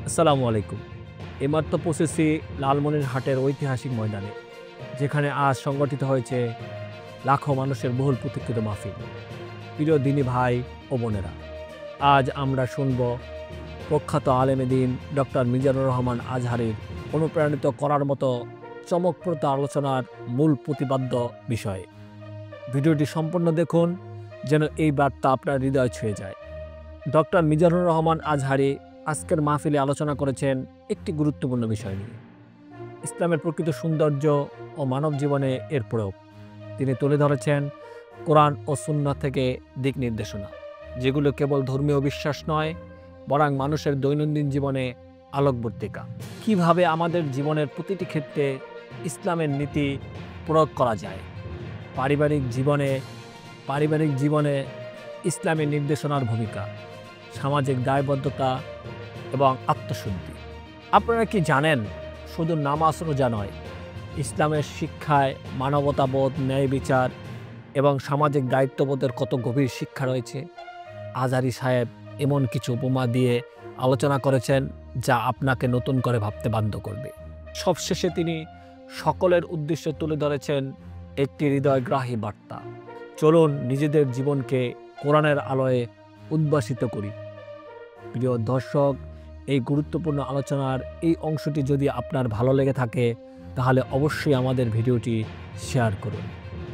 আসসালামু আলাইকুম। এইমাত্র পৌঁছেছি লালমনিরহাটের ঐতিহাসিক ময়দানে, যেখানে আজ সংগঠিত হয়েছে লাখো মানুষের বহুল প্রতীক্ষিত মাহফিল। প্রিয় দিনী ভাই ও বোনেরা, আজ আমরা শুনব প্রখ্যাত আলেমে দ্বীন ডক্টর মিজানুর রহমান আজহারীর অনুপ্রাণিত করার মতো চমকপ্রদ আলোচনার মূল প্রতিপাদ্য বিষয়ে। ভিডিওটি সম্পূর্ণ দেখুন, যেন এই বার্তা আপনার হৃদয় ছুঁয়ে যায়। ডক্টর মিজানুর রহমান আজহারী আজকের মাহফিলে আলোচনা করেছেন একটি গুরুত্বপূর্ণ বিষয় নিয়ে, ইসলামের প্রকৃত সৌন্দর্য ও মানব জীবনে এর প্রয়োগ। তিনি তুলে ধরেছেন কোরআন ও সুন্নাহ থেকে দিক নির্দেশনা, যেগুলো কেবল ধর্মীয় বিশ্বাস নয়, বরং মানুষের দৈনন্দিন জীবনে আলোকবর্তিকা। কিভাবে আমাদের জীবনের প্রতিটি ক্ষেত্রে ইসলামের নীতি প্রয়োগ করা যায়। পারিবারিক জীবনে ইসলামের নির্দেশনার ভূমিকা, সামাজিক দায়বদ্ধতা এবং আত্মশুদ্ধি। আপনারা কি জানেন, শুধু নামাজ রোজা নয়, ইসলামের শিক্ষায় মানবতাবোধ, ন্যায় বিচার এবং সামাজিক দায়িত্ববোধের কত গভীর শিক্ষা রয়েছে। আজহারী সাহেব এমন কিছু উপমা দিয়ে আলোচনা করেছেন যা আপনাকে নতুন করে ভাবতে বাধ্য করবে। সবশেষে তিনি সকলের উদ্দেশ্যে তুলে ধরেছেন একটি হৃদয়গ্রাহী বার্তা: চলুন নিজেদের জীবনকে কোরআনের আলোয় উদ্ভাসিত করি। প্রিয় দর্শক, এই গুরুত্বপূর্ণ আলোচনার এই অংশটি যদি আপনার ভালো লেগে থাকে, তাহলে অবশ্যই আমাদের ভিডিওটি শেয়ার করুন।